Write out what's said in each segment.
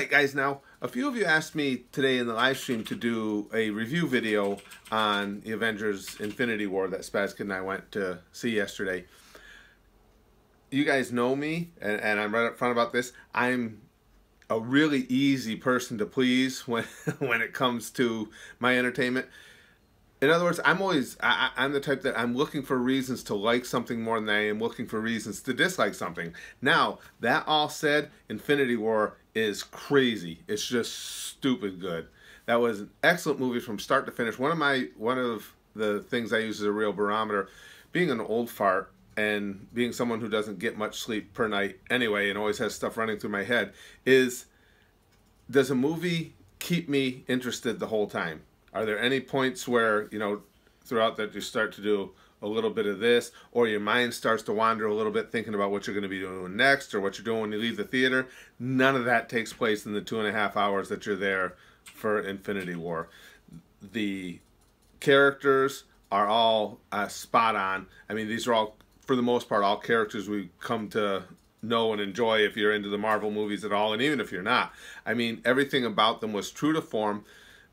Alright guys, now a few of you asked me today in the live stream to do a review video on the Avengers Infinity War that Spaz Kid and I went to see yesterday. You guys know me, and I'm right up front about this. I'm a really easy person to please when it comes to my entertainment. In other words, I'm the type that I'm looking for reasons to like something more than I am looking for reasons to dislike something. Now, that all said, Infinity War is crazy. It's just stupid good. That was an excellent movie from start to finish. One of the things I use as a real barometer, being an old fart and being someone who doesn't get much sleep per night anyway and always has stuff running through my head, is does a movie keep me interested the whole time? Are there any points where, you know, throughout that you start to do a little bit of this, or your mind starts to wander a little bit thinking about what you're going to be doing next, or what you're doing when you leave the theater? None of that takes place in the 2.5 hours that you're there for Infinity War. The characters are all spot on. I mean, these are all, for the most part, all characters we come to know and enjoy if you're into the Marvel movies at all, and even if you're not. I mean, everything about them was true to form.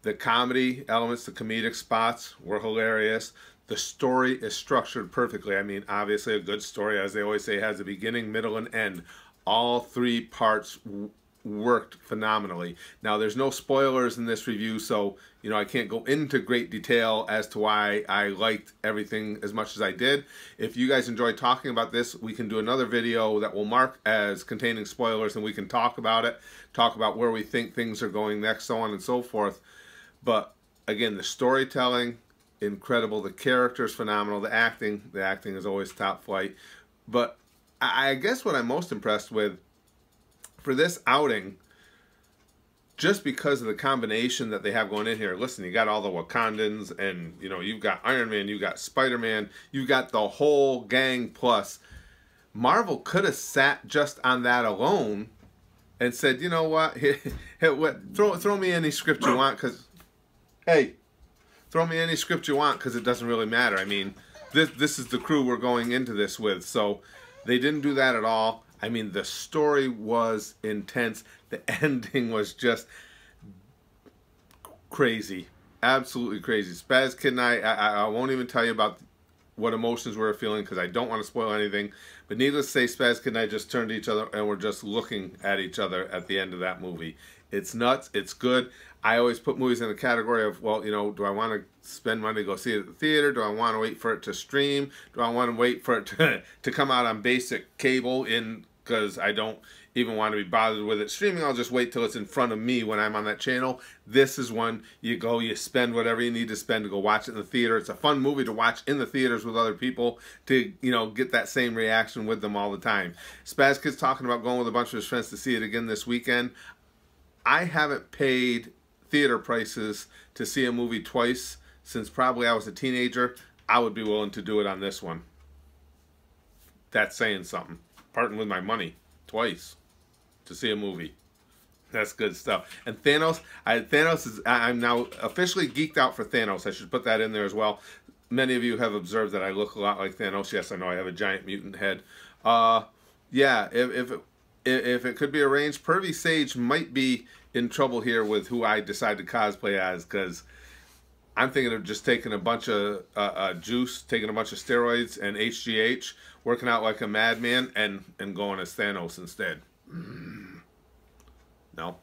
The comedy elements, the comedic spots were hilarious. The story is structured perfectly. I mean, obviously a good story, as they always say, has a beginning, middle, and end. All three parts worked phenomenally. Now, there's no spoilers in this review, so, you know, I can't go into great detail as to why I liked everything as much as I did. If you guys enjoy talking about this, we can do another video that will mark as containing spoilers, and we can talk about it, talk about where we think things are going next, so on and so forth. But again, the storytelling, incredible. The characters, phenomenal. The acting is always top flight. But I guess what I'm most impressed with for this outing, just because of the combination that they have going in here. Listen, you got all the Wakandans, and you know, you've got Iron Man, you've got Spider-Man, you've got the whole gang plus. Marvel could have sat just on that alone and said, you know what, throw me any script you want, because hey, throw me any script you want, because it doesn't really matter. I mean, this is the crew we're going into this with. So they didn't do that at all. I mean, the story was intense. The ending was just crazy. Absolutely crazy. Spaz Kid and I won't even tell you about what emotions we were feeling, because I don't want to spoil anything. But needless to say, Spaz Kid and I just turned to each other and we're just looking at each other at the end of that movie. It's nuts. It's good. I always put movies in the category of, well, you know, do I want to spend money to go see it at the theater? Do I want to wait for it to stream? Do I want to wait for it to come out on basic cable because I don't even want to be bothered with it streaming? I'll just wait till it's in front of me when I'm on that channel. This is one you go, you spend whatever you need to spend to go watch it in the theater. It's a fun movie to watch in the theaters with other people to, you know, get that same reaction with them all the time. Spaz Kid's talking about going with a bunch of his friends to see it again this weekend. I haven't paid theater prices to see a movie twice since probably I was a teenager. I would be willing to do it on this one. That's saying something. Parting with my money twice to see a movie. That's good stuff. And Thanos, I'm now officially geeked out for Thanos. I should put that in there as well. Many of you have observed that I look a lot like Thanos. Yes, I know I have a giant mutant head. Yeah, if it could be arranged, Pervy Sage might be in trouble here with who I decide to cosplay as, because I'm thinking of just taking a bunch of juice, taking a bunch of steroids and HGH, working out like a madman, and going as Thanos instead. No.